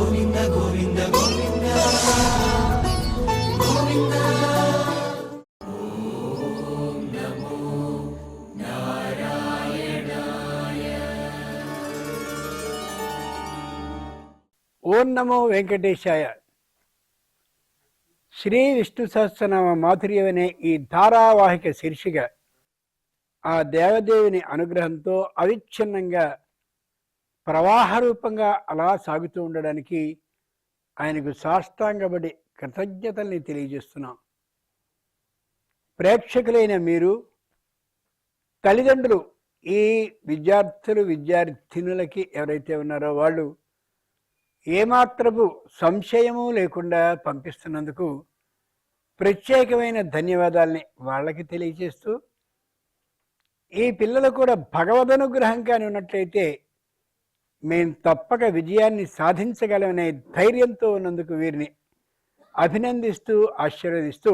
గోవింద గోవింద గోవింద గోవింద. ఓం నమో నారాయణాయ. ఓం నమో వెంకటేశాయ. శ్రీ విష్ణు సహస్రనామ మాధుర్యం అనే ఈ ధారావాహిక శీర్షిక ఆ దేవదేవుని అనుగ్రహంతో అవిచ్ఛిన్నంగా ప్రవాహ రూపంగా అలా సాగుతూ ఉండడానికి ఆయనకు సాష్టాంగపడి కృతజ్ఞతల్ని తెలియజేస్తున్నాం. ప్రేక్షకులైన మీరు, తల్లిదండ్రులు, ఈ విద్యార్థినులకి ఎవరైతే ఉన్నారో వాళ్ళు ఏమాత్రపు సంశయము లేకుండా పంపిస్తున్నందుకు ప్రత్యేకమైన ధన్యవాదాలని వాళ్ళకి తెలియజేస్తూ, ఈ పిల్లలు కూడా భగవదనుగ్రహం కానీ ఉన్నట్లయితే మేము తప్పక విజయాన్ని సాధించగలమనే ధైర్యంతో ఉన్నందుకు వీరిని అభినందిస్తూ ఆశీర్వదిస్తూ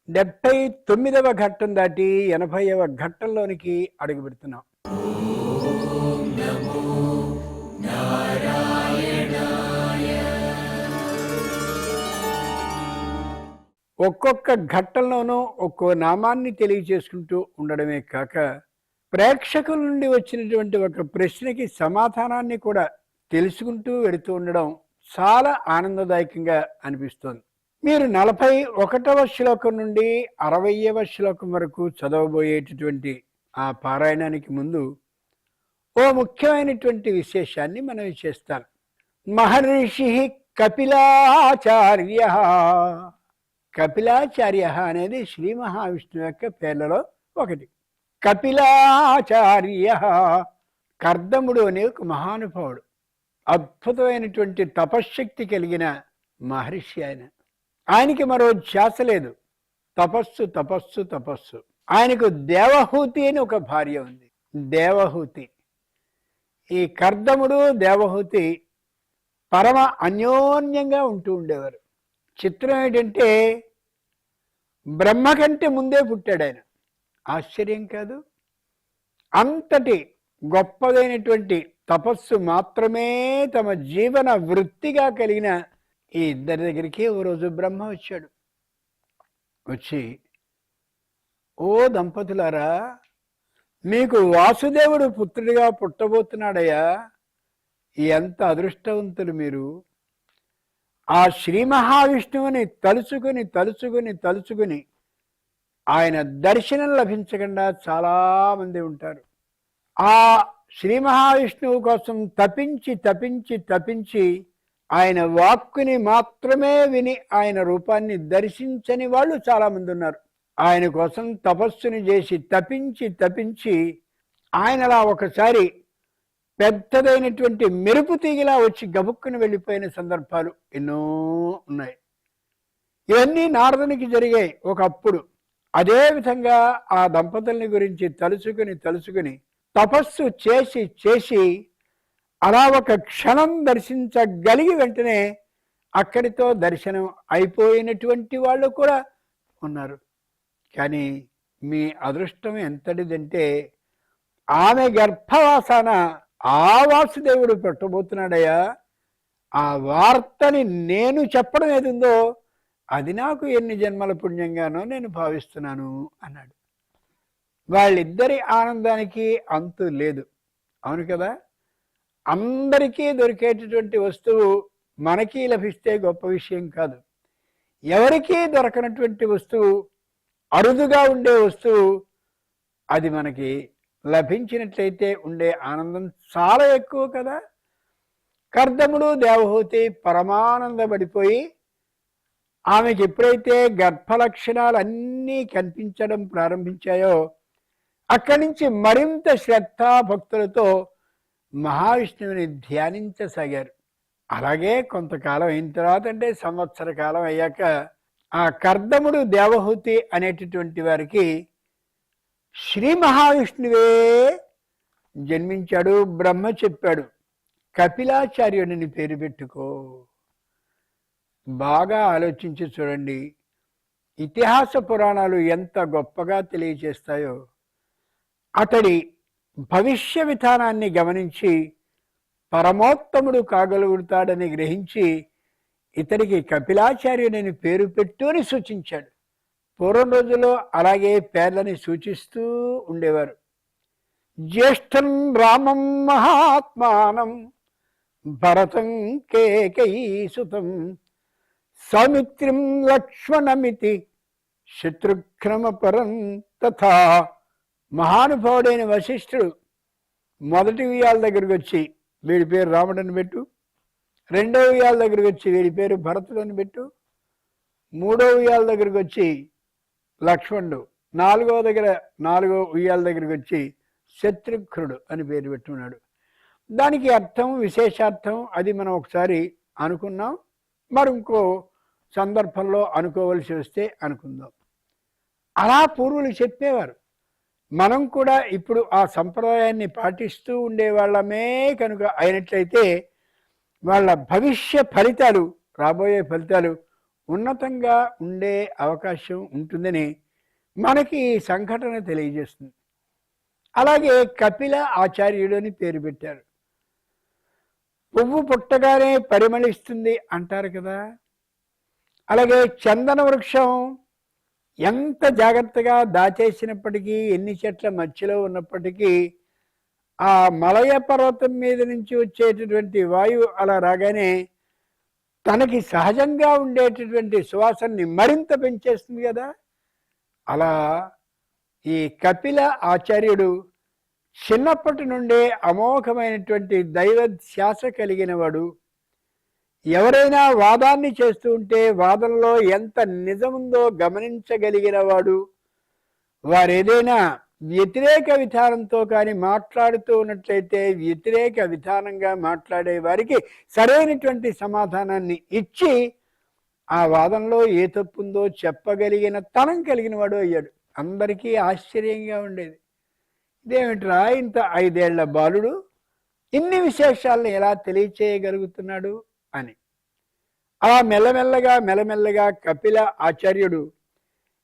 79వ ఘట్టం దాటి 80వ ఘట్టంలోనికి అడుగు పెడుతున్నాం. ఒక్కొక్క ఘట్టంలోనూ ఒక్కో నామాన్ని తెలియజేసుకుంటూ ఉండడమే కాక ప్రేక్షకుల నుండి వచ్చినటువంటి ఒక ప్రశ్నకి సమాధానాన్ని కూడా తెలుసుకుంటూ వెళుతూ ఉండడం చాలా ఆనందదాయకంగా అనిపిస్తోంది. మీరు 41వ శ్లోకం నుండి 60వ శ్లోకం వరకు చదవబోయేటటువంటి ఆ పారాయణానికి ముందు ఓ ముఖ్యమైనటువంటి విశేషాన్ని మనవి చేస్తాను. మహర్షి కపిలాచార్య. కపిలాచార్య అనేది శ్రీ మహావిష్ణువు యొక్క పేర్లలో ఒకటి. కపిలాచార్య కర్దముడు అనే ఒక మహానుభావుడు, అద్భుతమైనటువంటి తపశ్శక్తి కలిగిన మహర్షి. ఆయనకి మరో ధ్యాస లేదు, తపస్సు తపస్సు తపస్సు. ఆయనకు దేవహూతి అని ఒక భార్య ఉంది, దేవహూతి. ఈ కర్దముడు దేవహూతి పరమ అన్యోన్యంగా ఉంటూ ఉండేవారు. చిత్రం ఏంటంటే బ్రహ్మ కంటే ముందే పుట్టాడు ఆయన. ఆశ్చర్యం కాదు? అంతటి గొప్పదైనటువంటి తపస్సు మాత్రమే తమ జీవన వృత్తిగా కలిగిన ఈ ఇద్దరి దగ్గరికి ఓ రోజు బ్రహ్మ వచ్చాడు. వచ్చి, ఓ దంపతులారా, మీకు వాసుదేవుడు పుత్రుడిగా పుట్టబోతున్నాడయ్యా, ఎంత అదృష్టవంతులు మీరు. ఆ శ్రీ మహావిష్ణువుని తలుచుకుని తలుచుకుని తలుచుకుని ఆయన దర్శనం లభించకుండా చాలామంది ఉంటారు. ఆ శ్రీ మహావిష్ణువు కోసం తపించి తపించి తపించి ఆయన వాక్కుని మాత్రమే విని ఆయన రూపాన్ని దర్శించని వాళ్ళు చాలామంది ఉన్నారు. ఆయన కోసం తపస్సుని చేసి తపించి తపించి ఆయనలా ఒకసారి పెద్దదైనటువంటి మెరుపు తీగిలా వచ్చి గబుక్కుని వెళ్ళిపోయిన సందర్భాలు ఎన్నో ఉన్నాయి. ఇవన్నీ నారదునికి జరిగాయి ఒకప్పుడు. అదేవిధంగా ఆ దంపతుల్ని గురించి తలుచుకుని తలుచుకుని తపస్సు చేసి చేసి అలా ఒక క్షణం దర్శించగలిగి వెంటనే అక్కడితో దర్శనం అయిపోయినటువంటి వాళ్ళు కూడా ఉన్నారు. కానీ మీ అదృష్టం ఎంతటిదంటే ఆమె గర్భవాసాన ఆ వాసుదేవుడు పెట్టబోతున్నాడయ్యా, ఆ వార్తని నేను చెప్పడం ఏదుందో అది నాకు ఎన్ని జన్మల పుణ్యంగానో నేను భావిస్తున్నాను అన్నాడు. వాళ్ళిద్దరి ఆనందానికి అంతు లేదు. అవును కదా? అందరికీ దొరికేటటువంటి వస్తువు మనకి లభిస్తే గొప్ప విషయం కాదు. ఎవరికీ దొరకనటువంటి వస్తువు, అరుదుగా ఉండే వస్తువు, అది మనకి లభించినట్లయితే ఉండే ఆనందం చాలా ఎక్కువ కదా. కర్దముడు దేవహూతి పరమానందపడిపోయి ఆమెకి ఎప్పుడైతే గర్భలక్షణాలన్నీ కనిపించడం ప్రారంభించాయో అక్కడి నుంచి మరింత శ్రద్ధా భక్తులతో మహావిష్ణువుని ధ్యానించసాగారు. అలాగే కొంతకాలం అయిన తర్వాత, అంటే సంవత్సర కాలం అయ్యాక, ఆ కర్దముడు దేవహూతి అనేటటువంటి వారికి శ్రీ మహావిష్ణువే జన్మించాడు. బ్రహ్మ చెప్పాడు, కపిలాచార్యుడిని పేరు పెట్టుకో. బాగా ఆలోచించి చూడండి, ఇతిహాస పురాణాలు ఎంత గొప్పగా తెలియజేస్తాయో. అతడి భవిష్య విధానాన్ని గమనించి పరమోత్తముడు కాగలుగుతాడని గ్రహించి ఇతడికి కపిలాచార్యుడని పేరు పెట్టు అని సూచించాడు. పూర్వం రోజుల్లో అలాగే పేర్లని సూచిస్తూ ఉండేవారు. జ్యేష్ఠం రామం మహాత్మానం భరతం కేకయీసుతం సౌమిత్రిం లక్ష్మణమితి శత్రుఘ్నమపరం తథా. మహానుభావుడైన వశిష్ఠుడు మొదటి ఉయ్యాల దగ్గరికి వచ్చి వీడి పేరు రాముడని పెట్టు, రెండో ఉయ్యాల దగ్గరికి వచ్చి వీడి పేరు భరతుడని పెట్టు, మూడో ఉయ్యాల దగ్గరికి వచ్చి లక్ష్మణుడు, నాలుగో ఉయ్యాల దగ్గరికి వచ్చి శత్రుఘ్నుడు అని పేరు పెట్టున్నాడు. దానికి అర్థం విశేషార్థం అది మనం ఒకసారి అనుకున్నాం, మరి ఇంకో సందర్భంలో అనుకోవలసి వస్తే అనుకుందాం. అలా పూర్వులు చెప్పేవారు. మనం కూడా ఇప్పుడు ఆ సంప్రదాయాన్ని పాటిస్తూ ఉండేవాళ్ళమే కనుక అయినట్లయితే వాళ్ళ భవిష్య ఫలితాలు, రాబోయే ఫలితాలు ఉన్నతంగా ఉండే అవకాశం ఉంటుందని మనకి ఈ సంఘటన తెలియజేస్తుంది. అలాగే కపిల ఆచార్యుడు అని పేరు పెట్టారు. పువ్వు పుట్టగానే పరిమళిస్తుంది అంటారు కదా. అలాగే చందన వృక్షం ఎంత జాగ్రత్తగా దాచేసినప్పటికీ, ఎన్ని చెట్ల మధ్యలో ఉన్నప్పటికీ ఆ మలయ పర్వతం మీద నుంచి వచ్చేటటువంటి వాయువు అలా రాగానే తనకి సహజంగా ఉండేటటువంటి సువాసనని మరింత పెంచేస్తుంది కదా. అలా ఈ కపిల ఆచార్యుడు చిన్నప్పటి నుండే అమోఘమైనటువంటి దైవ ధ్యాస కలిగిన వాడు. ఎవరైనా వాదాన్ని చేస్తూ ఉంటే వాదంలో ఎంత నిజముందో గమనించగలిగిన వాడు. వారేదైనా వ్యతిరేక విధానంతో కానీ మాట్లాడుతూ ఉన్నట్లయితే వ్యతిరేక విధానంగా మాట్లాడే వారికి సరైనటువంటి సమాధానాన్ని ఇచ్చి ఆ వాదంలో ఏ తప్పుందో చెప్పగలిగిన తనం కలిగిన వాడు అయ్యాడు. అందరికీ ఆశ్చర్యంగా ఉండేది, ఇదేమిట్రా ఇంత 5 ఏళ్ల బాలుడు ఇన్ని విశేషాలను ఎలా తెలియచేయగలుగుతున్నాడు అని. అలా మెల్లమెల్లగా కపిల ఆచార్యుడు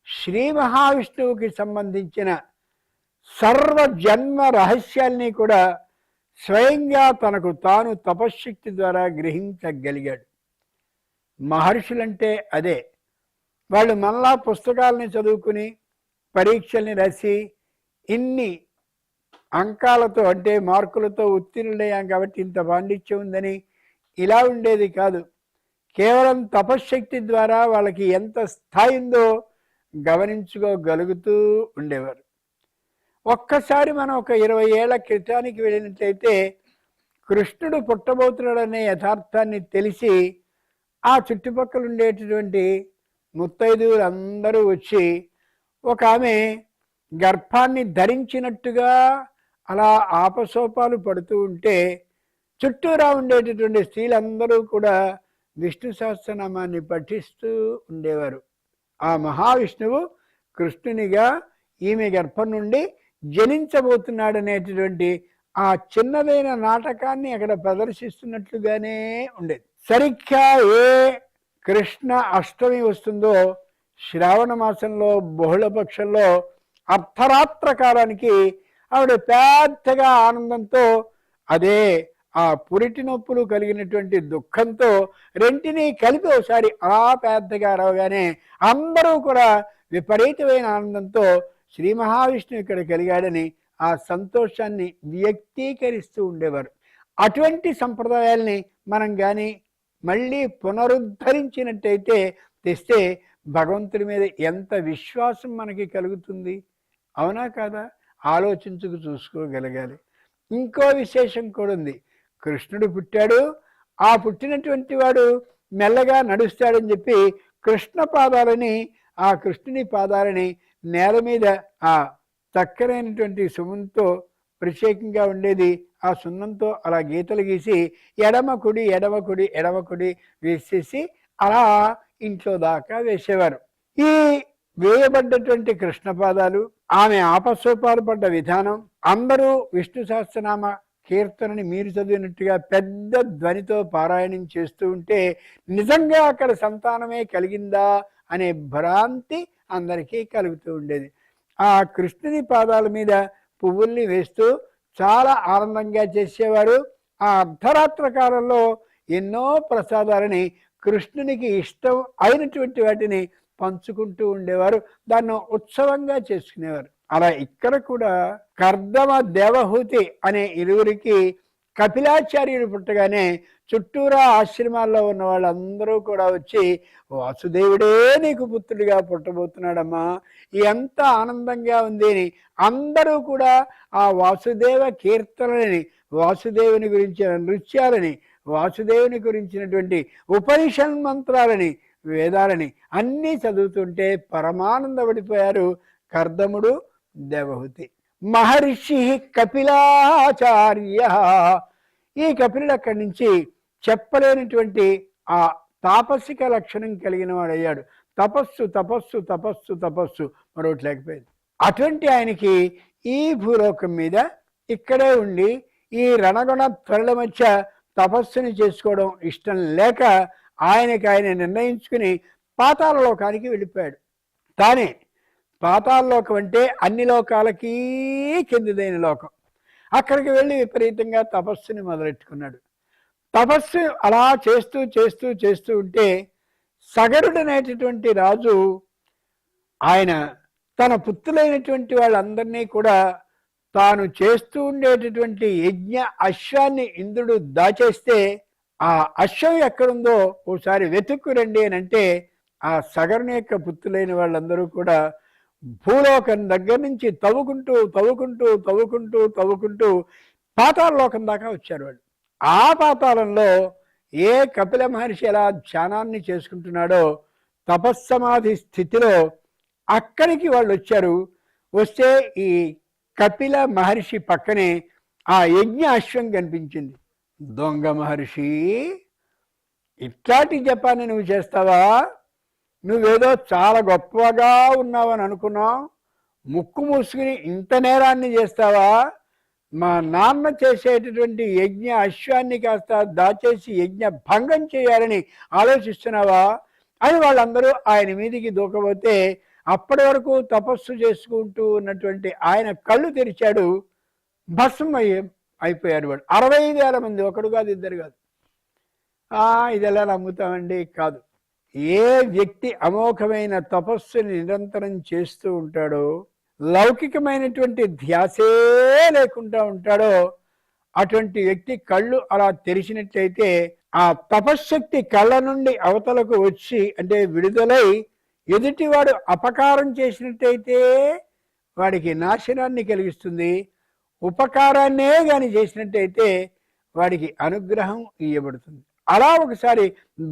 శ్రీ మహావిష్ణువుకి సంబంధించిన సర్వ జన్మ రహస్యాల్ని కూడా స్వయంగా తనకు తాను తపశ్శక్తి ద్వారా గ్రహించగలిగాడు. మహర్షులంటే అదే. వాళ్ళు మళ్ళా పుస్తకాలని చదువుకుని పరీక్షల్ని రాసి ఇన్ని అంకాలతో అంటే మార్కులతో ఉత్తీర్ణులయ్యాం కాబట్టి ఇంత పాండిత్యం ఉందని ఇలా ఉండేది కాదు. కేవలం తపశ్శక్తి ద్వారా వాళ్ళకి ఎంత స్థాయి ఉందో గమనించుకోగలుగుతూ ఉండేవారు. ఒక్కసారి మనం ఒక 20 ఏళ్ల క్రితానికి వెళ్ళినట్లయితే కృష్ణుడు పుట్టబోతున్నాడనే యథార్థాన్ని తెలిసి ఆ చుట్టుపక్కల ఉండేటటువంటి ముత్తైదువులు అందరూ వచ్చి ఒక ఆమె గర్భాన్ని ధరించినట్టుగా అలా ఆపసోపాలు పడుతూ ఉంటే చుట్టూరా ఉండేటటువంటి స్త్రీలందరూ కూడా విష్ణు సహస్రనామాన్ని పఠిస్తూ ఉండేవారు. ఆ మహావిష్ణువు కృష్ణునిగా ఈమె గర్భం నుండి జనించబోతున్నాడనేటటువంటి ఆ చిన్నదైన నాటకాన్ని అక్కడ ప్రదర్శిస్తున్నట్లుగానే ఉండేది. సరిగ్గా ఏ కృష్ణ అష్టమి వస్తుందో శ్రావణ మాసంలో బహుళపక్షంలో అర్ధరాత్ర కాలానికి ఆవిడ పెద్దగా ఆనందంతో అదే ఆ పురిటి నొప్పులు కలిగినటువంటి దుఃఖంతో రెంటిని కలిపి ఒకసారి అలా పెద్దగా రావగానే అందరూ కూడా విపరీతమైన ఆనందంతో శ్రీ మహావిష్ణువు ఇక్కడ కలిగాడని ఆ సంతోషాన్ని వ్యక్తీకరిస్తూ ఉండేవారు. అటువంటి సంప్రదాయాల్ని మనం కానీ మళ్ళీ పునరుద్ధరించినట్టయితే తెస్తే భగవంతుడి మీద ఎంత విశ్వాసం మనకి కలుగుతుంది, అవునా కాదా? ఆలోచించుకు చూసుకోగలగాలి. ఇంకో విశేషం కూడా ఉంది. కృష్ణుడు పుట్టాడు, ఆ పుట్టినటువంటి వాడు మెల్లగా నడుస్తాడని చెప్పి కృష్ణ పాదాలని ఆ కృష్ణుని పాదాలని నేల మీద ఆ చక్కనైనటువంటి సుమంతో ప్రత్యేకంగా ఉండేది ఆ సున్నంతో అలా గీతలు గీసి ఎడమ కుడి వేసేసి అలా ఇంట్లో దాకా వేసేవారు. ఈ వేయబడ్డటువంటి కృష్ణ పాదాలు, ఆమె ఆపసోపాలు పడ్డ విధానం, అందరూ విష్ణు సహస్రనామ కీర్తనని మీరు చదివినట్టుగా పెద్ద ధ్వనితో పారాయణం చేస్తూ ఉంటే నిజంగా అక్కడ సంతానమే కలిగిందా అనే భ్రాంతి అందరికీ కలుగుతూ ఉండేది. ఆ కృష్ణుని పాదాల మీద పువ్వుల్ని వేస్తూ చాలా ఆనందంగా చేసేవారు. ఆ అర్ధరాత్ర కాలంలో ఎన్నో ప్రసాదాలని కృష్ణునికి ఇష్టం అయినటువంటి వాటిని పంచుకుంటూ ఉండేవారు. దాన్ని ఉత్సవంగా చేసుకునేవారు. అలా ఇక్కడ కూడా కర్దమ దేవహూతి అనే ఇరువురికి కపిలాచార్యుడు పుట్టగానే చుట్టూరా ఆశ్రమాల్లో ఉన్న వాళ్ళందరూ కూడా వచ్చి, వాసుదేవుడే నీకు పుత్రుడిగా పుట్టబోతున్నాడమ్మా, ఎంత ఆనందంగా ఉంది అని అందరూ కూడా ఆ వాసుదేవ కీర్తనలని, వాసుదేవుని గురించిన నృత్యాలని, వాసుదేవుని గురించినటువంటి ఉపనిషన్ మంత్రాలని, వేదాలని అన్నీ చదువుతుంటే పరమానందపడిపోయారు కర్దముడు దేవహూతి. మహర్షి కపిలాచార్య, ఈ కపిలుడు అక్కడి నుంచి చెప్పలేనటువంటి ఆ తాపసిక లక్షణం కలిగిన వాడయ్యాడు. తపస్సు తపస్సు తపస్సు తపస్సు, మరొకటి లేకపోయింది. అటువంటి ఆయనకి ఈ భూలోకం మీద ఇక్కడే ఉండి ఈ రణగుణ త్వరల మధ్య తపస్సుని చేసుకోవడం ఇష్టం లేక ఆయన నిర్ణయించుకుని పాతాళ లోకానికి వెళ్ళిపోయాడు. తానే పాతాళలోకం అంటే అన్ని లోకాలకి కిందిదైన లోకం. అక్కడికి వెళ్ళి విపరీతంగా తపస్సుని మొదలెట్టుకున్నాడు. తపస్సు అలా చేస్తూ చేస్తూ చేస్తూ ఉంటే సగరుడు అనేటటువంటి రాజు ఆయన తన పుత్రులైనటువంటి వాళ్ళందరినీ కూడా తాను చేస్తూ ఉండేటటువంటి యజ్ఞ అశ్వాన్ని ఇంద్రుడు దాచేస్తే, ఆ అశ్వం ఎక్కడుందో ఓసారి వెతుక్కురండి అని అంటే, ఆ సగరుని యొక్క పుత్రులైన వాళ్ళందరూ కూడా భూలోకం దగ్గర నుంచి తవ్వుకుంటూ తవ్వుకుంటూ తవ్వుకుంటూ తవ్వుకుంటూ పాతాళ లోకం దాకా వచ్చారు వాళ్ళు. ఆ పాతాళంలో ఏ కపిల మహర్షి ఎలా ధ్యానాన్ని చేసుకుంటున్నాడో తపస్సమాధి స్థితిలో అక్కడికి వాళ్ళు వచ్చారు. వస్తే ఈ కపిల మహర్షి పక్కనే ఆ యజ్ఞ అశ్వం కనిపించింది. దొంగ మహర్షి, ఇట్లాంటి జపాన్ని నువ్వు చేస్తావా? నువ్వేదో చాలా గొప్పగా ఉన్నావని అనుకున్నావు, ముక్కు మూసుకుని ఇంత నేరాన్ని చేస్తావా? మా నాన్న చేసేటటువంటి యజ్ఞ అశ్వాన్ని కాస్త దాచేసి యజ్ఞ భంగం చేయాలని ఆలోచిస్తున్నావా అని వాళ్ళందరూ ఆయన మీదికి దూకపోతే, అప్పటి వరకు తపస్సు చేసుకుంటూ ఉన్నటువంటి ఆయన కళ్ళు తెరిచాడు. భస్మం అయిపోయారు వాళ్ళు. 65,000 మంది, ఒకడు కాదు ఇద్దరు కాదు. ఇది ఎలా నమ్ముతామండి? కాదు. ఏ వ్యక్తి అమోఘమైన తపస్సుని నిరంతరం చేస్తూ ఉంటాడో, లౌకికమైనటువంటి ధ్యాసే లేకుండా ఉంటాడో, అటువంటి వ్యక్తి కళ్ళు అలా తెరిచినట్లయితే ఆ తపశ్శక్తి కళ్ళ నుండి అవతలకు వచ్చి అంటే విడుదలై ఎదుటివాడు అపకారం చేసినట్టయితే వాడికి నాశనాన్ని కలిగిస్తుంది. ఉపకారాన్నే కానీ చేసినట్టయితే వాడికి అనుగ్రహం ఇవ్వబడుతుంది. అలా ఒకసారి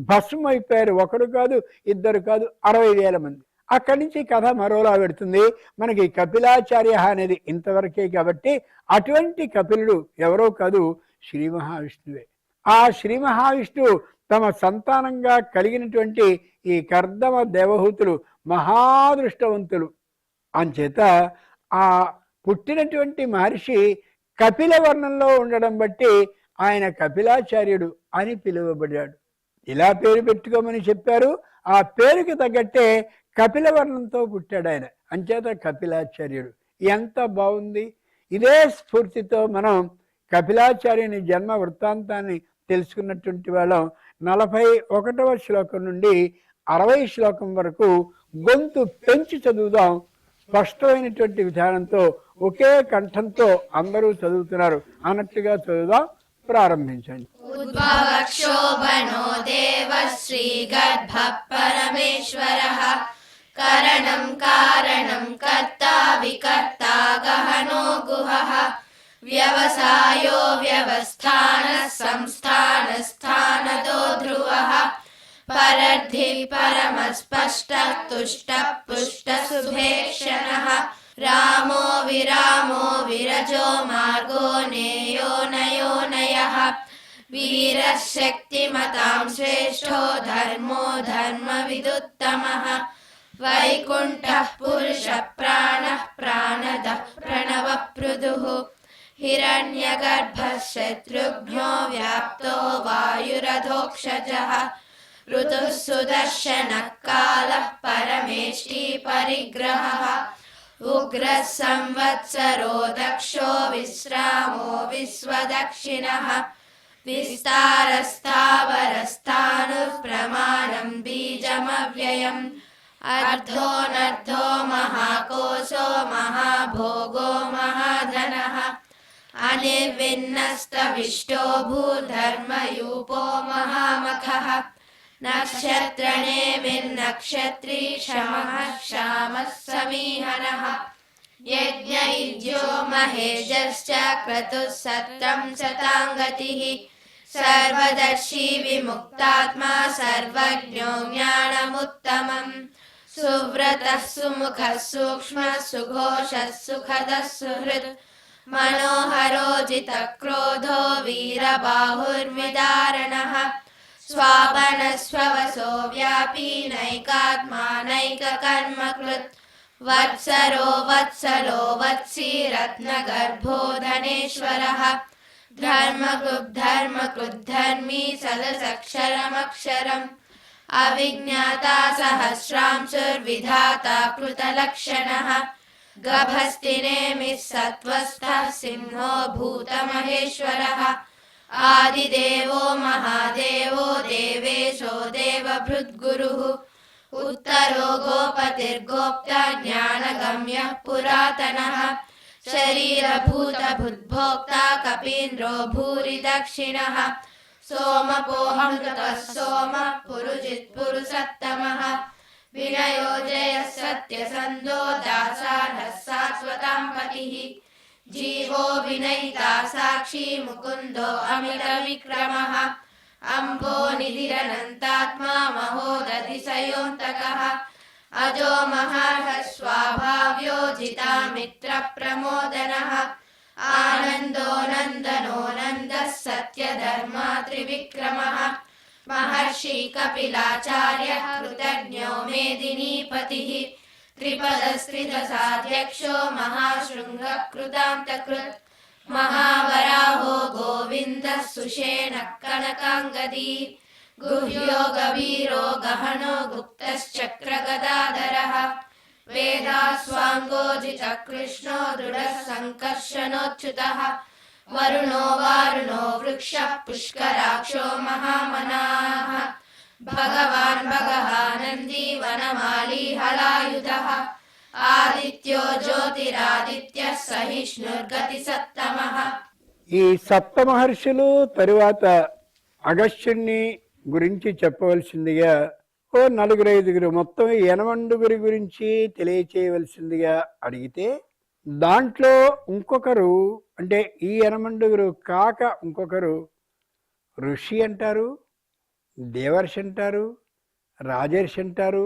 భస్మం అయిపోయారు. ఒకడు కాదు, ఇద్దరు కాదు, 60,000 మంది. అక్కడి నుంచి కథ మరోలా పెడుతుంది. మనకి కపిలాచార్య అనేది ఇంతవరకే కాబట్టి అటువంటి కపిలుడు ఎవరో కాదు, శ్రీ మహావిష్ణువే. ఆ శ్రీ మహావిష్ణువు తమ సంతానంగా కలిగినటువంటి ఈ కర్దమ దేవహూతులు మహాదృష్టవంతులు. అంచేత ఆ పుట్టినటువంటి మహర్షి కపిల వర్ణంలో ఉండడం బట్టి ఆయన కపిలాచార్యుడు అని పిలువబడ్డాడు. ఇలా పేరు పెట్టుకోమని చెప్పారు. ఆ పేరుకి తగ్గట్టే కపిల వర్ణంతో పుట్టాడు ఆయన. అంచేత కపిలాచార్యుడు. ఎంత బాగుంది! ఇదే స్ఫూర్తితో మనం కపిలాచార్యుని జన్మ వృత్తాంతాన్ని తెలుసుకున్నటువంటి వాళ్ళం. 41వ శ్లోకం నుండి 60 శ్లోకం వరకు గొంతు పెంచి చదువుదాం. స్పష్టమైనటువంటి విధానంతో ఒకే కంఠంతో అందరూ చదువుతున్నారు అన్నట్టుగా చదువుదాం. ప్రారంభించండి. ఉద్భవక్షోభనో దేవ శ్రీగర్భ పరమేశ్వరః కరణం కారణం కర్తా వికర్తా గహనో గుహః వ్యవసాయో వ్యవస్థానః సంస్థానస్థానదో ధ్రువః పరద్ధి పరమస్పష్టః తుష్టః పుష్టః శుభేక్షణః రామో విరామో విరజో మార్గో నేయో నయోనయః వీరశక్తిమతాం శ్రేష్ఠో ధర్మో ధర్మవిదుత్తమః వైకుంఠః పురుష ప్రాణః ప్రాణదః ప్రణవపృదుః హిరణ్యగర్భः శత్రుఘ్నో వ్యాప్తో వాయురధోక్షజः ఋతుః సుదర్శనः కాలः పరమేష్టి పరిగ్రహः ఉగ్రः సంవత్సరో దక్షో విశ్రామో విశ్వదక్షిణः విస్తారస్థావరస్థానుః ప్రమాణం బీజమవ్యయం అర్ధోనర్ధో మహాకోశో మహాభోగో మహాధనః అనిర్విన్నస్తవిష్టో భూధర్మయూపో మహామఖః నక్షత్రణేమిర్నక్షత్రీ క్షమః క్షామः సమీహనः యజ్ఞయుజ్యో మహేజశ్చ క్రతుః సత్రం శతాంగతిః సర్వదర్శీ విముక్తాత్మా సర్వజ్ఞో జ్ఞానముత్తమం సువ్రతః సుముఖः సూక్ష్మः సుఘోషः సుఖదः సుహృద్ మనోహరో జితక్రోధో వీరబాహుర్విదారణః స్వాపనస్వవసో వ్యాపీ నైకాత్మా నైకకర్మకృత్ వత్సరో వత్సలో వత్సీ రత్నగర్భో ధనేశ్వరః ధర్మకృద్ధర్మీ సదసక్షరమక్షరం అవిజ్ఞాతా సహస్రాంశుర్విధాతా కృతలక్షణః గభస్తినేమిః సత్వస్థః సింహో భూతమహేశ్వరः ఆదిదేవో మహాదేవో దేవేశో దేవభృద్గురుః ఉత్తరో గోపతిర్గోప్తా జ్ఞానగమ్యః పురాతనః శరీరభూతభుద్భోక్తా కపీంద్రో భూరి దక్షిణః సోమపోऽమృతः సోమః పురుజిత్పురుషత్తమః వినయో జయः సత్యసంధో దాసానः శాశ్వతాం పతిః జీవో వినయితా సాక్షి ముకుందో అమిత విక్రమః అంబో నిధిరనంతాత్మా మహోదధిశయోऽन्तకः అజో మహార్హ స్వాభావ్యో జితామిత్ర ప్రమోదనః ఆనందో నందనో నందః సత్యధర్మా త్రివిక్రమః మహర్షి కపిలాచార్యః కృతజ్ఞో మేదినీపతిః త్రిపదస్త్రిదశాధ్యక్షో మహాశృంగః కృతాంతకృత్ మహావరాహో గోవిందః సుషేణః కనకాంగదీ గుహ్యో గభీరో గహనో గుప్తశ్చక్రగదాధరः వేదాస్వాంగోజితకృష్ణో దృఢः సంకర్షణోచ్యుతः వరుణో వారుణో వృక్షః పుష్కరాక్షో మహామనాః భగవాన్ భగవానందీ వనమాలీ హలాయుధः ఆదిత్యో జ్యోతిరాదిత్యః సహిష్ణుర్గతిసత్తమః. ఈ సప్త మహర్షులు తరువాత అగస్త్యుణ్ణి గురించి చెప్పవలసిందిగా ఓ 4-5 మొత్తం 8 గురించి తెలియచేయవలసిందిగా అడిగితే దాంట్లో ఇంకొకరు అంటే ఈ 8 కాక ఇంకొకరు ఋషి అంటారు, దేవర్షి అంటారు, రాజర్షి అంటారు,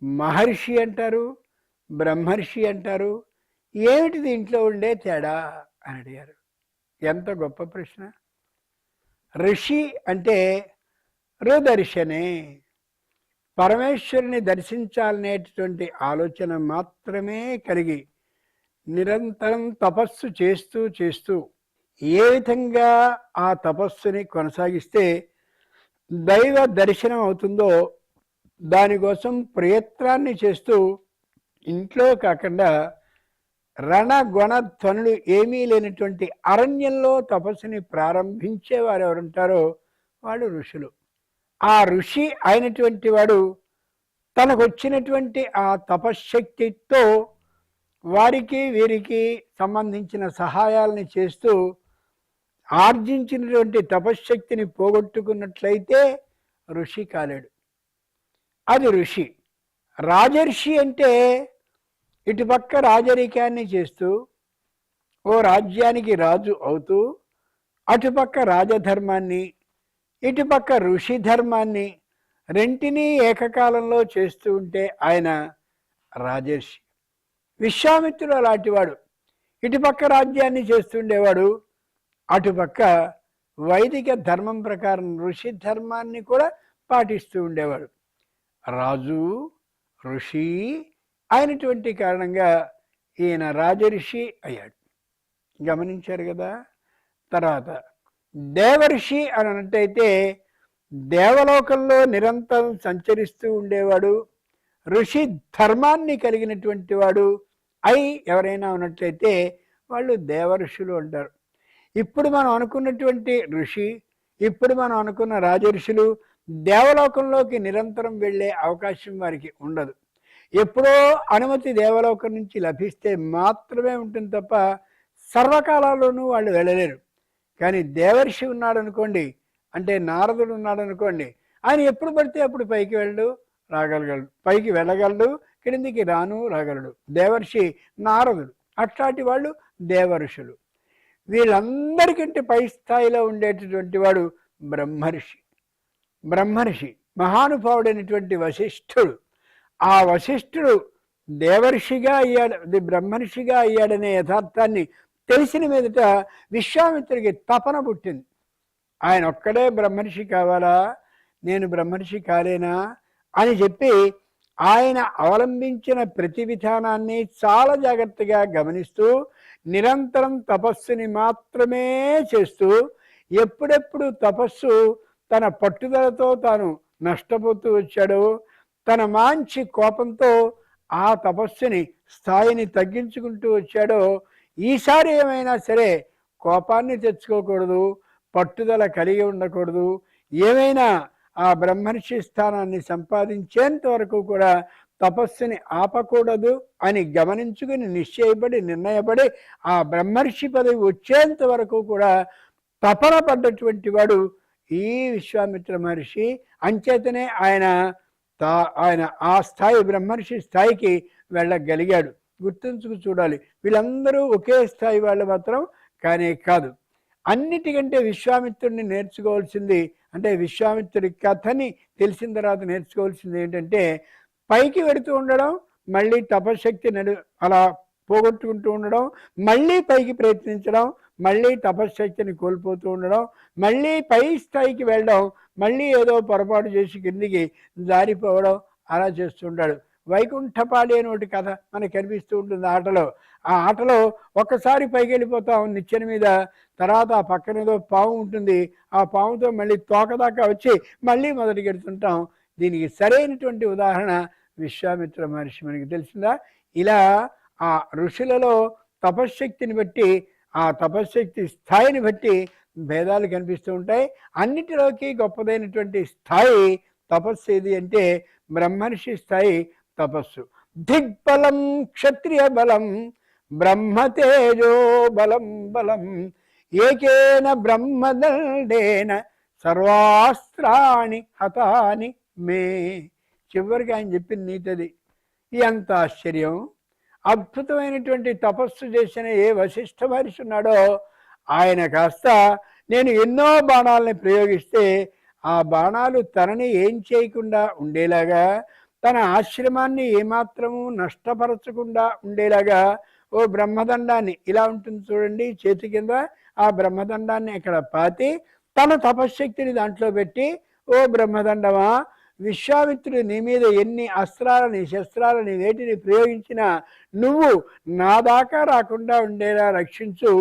మహర్షి అంటారు, బ్రహ్మర్షి అంటారు. ఏమిటి దీంట్లో ఉండే తేడా అని అడిగారు. ఎంత గొప్ప ప్రశ్న. ఋషి అంటే రుదర్శనే, పరమేశ్వరుని దర్శించాలనేటటువంటి ఆలోచన మాత్రమే కలిగి నిరంతరం తపస్సు చేస్తూ చేస్తూ ఏ విధంగా ఆ తపస్సుని కొనసాగిస్తే దైవ దర్శనం అవుతుందో దానికోసం ప్రయత్నాన్ని చేస్తూ ఇంట్లో కాకుండా రణగొణ ధ్వనులు ఏమీ లేనటువంటి అరణ్యంలో తపస్సుని ప్రారంభించేవారు ఎవరుంటారో వాడు ఋషులు. ఆ ఋషి అయినటువంటి వాడు తనకు వచ్చినటువంటి ఆ తపశ్శక్తితో వారికి వీరికి సంబంధించిన సహాయాలని చేస్తూ ఆర్జించినటువంటి తపశ్శక్తిని పోగొట్టుకున్నట్లయితే ఋషి కాలేడు. అది ఋషి. రాజర్షి అంటే ఇటుపక్క రాజరికాన్ని చేస్తూ ఓ రాజ్యానికి రాజు అవుతూ అటుపక్క రాజధర్మాన్ని ఇటుపక్క ఋషి ధర్మాన్ని రెంటినీ ఏకకాలంలో చేస్తూ ఉంటే ఆయన రాజర్షి. విశ్వామిత్రుడు అలాంటివాడు. ఇటుపక్క రాజ్యాన్ని చేస్తుండేవాడు, అటుపక్క వైదిక ధర్మం ప్రకారం ఋషి ధర్మాన్ని కూడా పాటిస్తూ ఉండేవాడు. రాజు ఋషి అయినటువంటి కారణంగా ఈయన రాజర్షి అయ్యాడు. గమనించారు కదా. తర్వాత దేవర్షి అని అన్నట్టయితే దేవలోకంలో నిరంతరం సంచరిస్తూ ఉండేవాడు, ఋషి ధర్మాన్ని కలిగినటువంటి వాడు అయి ఎవరైనా ఉన్నట్లయితే వాళ్ళు దేవర్షులు అంటారు. ఇప్పుడు మనం అనుకున్నటువంటి ఋషి ఇప్పుడు మనం అనుకున్న రాజర్షులు దేవలోకంలోకి నిరంతరం వెళ్ళే అవకాశం వారికి ఉండదు. ఎప్పుడో అనుమతి దేవలోకం నుంచి లభిస్తే మాత్రమే ఉంటుంది తప్ప సర్వకాలాల్లోనూ వాళ్ళు వెళ్ళలేరు. కానీ దేవర్షి ఉన్నాడు అనుకోండి, అంటే నారదుడు ఉన్నాడు అనుకోండి, ఆయన ఎప్పుడు పడితే అప్పుడు పైకి రాగలగలడు, పైకి వెళ్ళగలడు, క్రిందికి రాగలడు. దేవర్షి నారదుడు, అట్లాంటి వాళ్ళు దేవర్షులు. వీళ్ళందరికంటే పై స్థాయిలో ఉండేటటువంటి వాడు బ్రహ్మర్షి మహానుభావుడైనటువంటి వశిష్ఠుడు. ఆ వశిష్ఠుడు దేవర్షిగా అయ్యాడు, బ్రహ్మర్షిగా అయ్యాడనే యథార్థాన్ని తెలిసిన మీదట విశ్వామిత్రుడికి తపన పుట్టింది. ఆయన ఒక్కడే బ్రహ్మర్షి కావాలా, నేను బ్రహ్మర్షి కాలేనా అని చెప్పి ఆయన అవలంబించిన ప్రతి విధానాన్ని చాలా జాగ్రత్తగా గమనిస్తూ నిరంతరం తపస్సుని మాత్రమే చేస్తూ, ఎప్పుడెప్పుడు తపస్సు తన పట్టుదలతో తాను నష్టపోతూ వచ్చాడో, తన మంచి కోపంతో ఆ తపస్సుని స్థాయిని తగ్గించుకుంటూ వచ్చాడో, ఈసారి ఏమైనా సరే కోపాన్ని తెచ్చుకోకూడదు, పట్టుదల కలిగి ఉండకూడదు, ఏమైనా ఆ బ్రహ్మర్షి స్థానాన్ని సంపాదించేంత వరకు కూడా తపస్సుని ఆపకూడదు అని గమనించుకుని నిర్ణయపడి ఆ బ్రహ్మర్షి పదవి వచ్చేంత వరకు కూడా తపన పడ్డటువంటి వాడు ఈ విశ్వామిత్ర మహర్షి. అంచేతనే ఆయన ఆ స్థాయి బ్రహ్మర్షి స్థాయికి వెళ్ళగలిగాడు. గుర్తుంచుకు చూడాలి, వీళ్ళందరూ ఒకే స్థాయి వాళ్ళు మాత్రం కానే కాదు. అన్నిటికంటే విశ్వామిత్రుడిని నేర్చుకోవాల్సింది, అంటే విశ్వామిత్రుడి కథని తెలిసిన తర్వాత నేర్చుకోవాల్సింది ఏంటంటే, పైకి వెడుతూ ఉండడం, మళ్ళీ తపశక్తి అలా పోగొట్టుకుంటూ ఉండడం, మళ్ళీ పైకి ప్రయత్నించడం, మళ్ళీ తపశక్తిని కోల్పోతూ ఉండడం, మళ్ళీ పై స్థాయికి వెళ్ళడం, మళ్ళీ ఏదో పొరపాటు చేసి కిందికి జారిపోవడం, అలా చేస్తుంటాడు. వైకుంఠపాడి అని ఒకటి కథ మనకు కనిపిస్తూ ఉంటుంది ఆటలో. ఆ ఆటలో ఒక్కసారి పైకి వెళ్ళిపోతాం నిచ్చెన మీద, తర్వాత ఆ పక్కన ఏదో పాము ఉంటుంది, ఆ పాముతో మళ్ళీ తోకదాకా వచ్చి మళ్ళీ మొదటికి వెళ్తుంటాం. దీనికి సరైనటువంటి ఉదాహరణ విశ్వామిత్ర మహర్షి. మనకి తెలిసిందా? ఇలా ఆ ఋషులలో తపశ్శక్తిని బట్టి, ఆ తపశ్శక్తి స్థాయిని బట్టి భేదాలు కనిపిస్తూ ఉంటాయి. అన్నిటిలోకి గొప్పదైనటువంటి స్థాయి తపస్సు ఏది అంటే బ్రహ్మర్షి స్థాయి తపస్సు. దిగ్బలం క్షత్రియ బలం బ్రహ్మతేజో బలం ఏకేన బ్రహ్మదండేన సర్వాస్త్రాణి హతాని మే. చివరికి ఆయన చెప్పిన నీతది. ఎంత ఆశ్చర్యం! అద్భుతమైనటువంటి తపస్సు చేసిన ఏ వశిష్ఠ మహర్షి ఉన్నాడో ఆయన కాస్త నేను ఎన్నో బాణాలని ప్రయోగిస్తే ఆ బాణాలు తనని ఏం చేయకుండా ఉండేలాగా, తన ఆశ్రమాన్ని ఏమాత్రము నష్టపరచకుండా ఉండేలాగా ఓ బ్రహ్మదండాన్ని, ఇలా ఉంటుంది చూడండి చేతి కింద, ఆ బ్రహ్మదండాన్ని ఇక్కడ పాతి తన తపశ్శక్తిని దాంట్లో పెట్టి, ఓ బ్రహ్మదండమా, విశ్వామిత్రుడు నీ మీద ఎన్ని అస్త్రాలని శస్త్రాలని వేటిని ప్రయోగించినా నువ్వు నా దాకా రాకుండా ఉండేలా రక్షించు,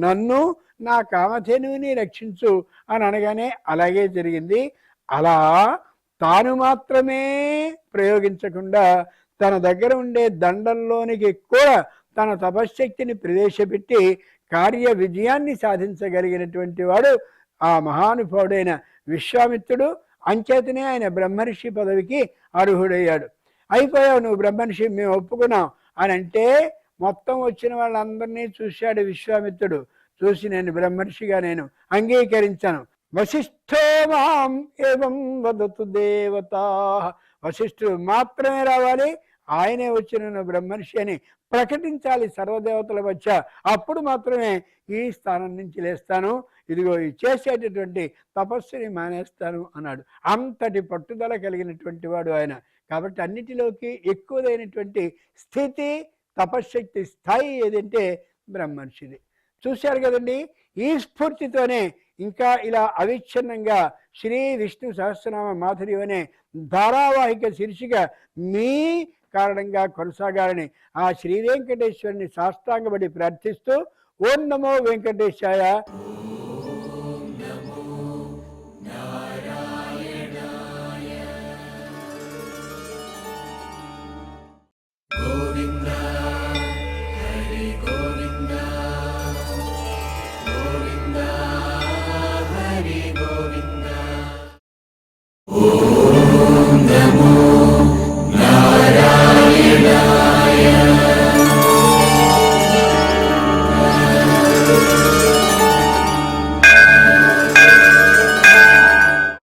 నన్ను నా కామధేనువుని రక్షించు అని అనగానే అలాగే జరిగింది. అలా తాను మాత్రమే ప్రయోగించకుండా తన దగ్గర ఉండే దండంలోనికి కూడా తన తపశ్శక్తిని ప్రవేశపెట్టి కార్య విజయాన్ని సాధించగలిగినటువంటి వాడు ఆ మహానుభావుడైన విశ్వామిత్రుడు. అంచేతనే ఆయన బ్రహ్మర్షి పదవికి అర్హుడయ్యాడు. అయిపోయావు నువ్వు బ్రహ్మర్షి, మేము ఒప్పుకున్నాం అని అంటే మొత్తం వచ్చిన వాళ్ళందరినీ చూశాడు విశ్వామిత్రుడు. చూసి నేను బ్రహ్మర్షిగా నేను అంగీకరించాను. వశిష్ఠో మాం ఏవం వదతు దేవతా, వశిష్ఠుడు మాత్రమే రావాలి, ఆయనే వచ్చి నేను బ్రహ్మర్షి అని ప్రకటించాలి సర్వదేవతల మధ్య, అప్పుడు మాత్రమే ఈ స్థానం నుంచి లేస్తాను, ఇదిగో ఈ చేసేటటువంటి తపస్సుని మానేస్తాను అన్నాడు. అంతటి పట్టుదల కలిగినటువంటి వాడు ఆయన. కాబట్టి అన్నిటిలోకి ఎక్కువదైనటువంటి స్థితి తపశ్శక్తి స్థాయి ఏదంటే బ్రహ్మర్షిది. చూశారు కదండి. ఈ స్ఫూర్తితోనే ఇంకా ఇలా అవిచ్ఛిన్నంగా శ్రీ విష్ణు సహస్రనామ మాధుర్యం అనే ధారావాహిక శీర్షిక మీ కారణంగా కొనసాగాలని ఆ శ్రీ వెంకటేశ్వరుని సాష్టాంగపడి ప్రార్థిస్తూ ఓం నమో వెంకటేశాయ.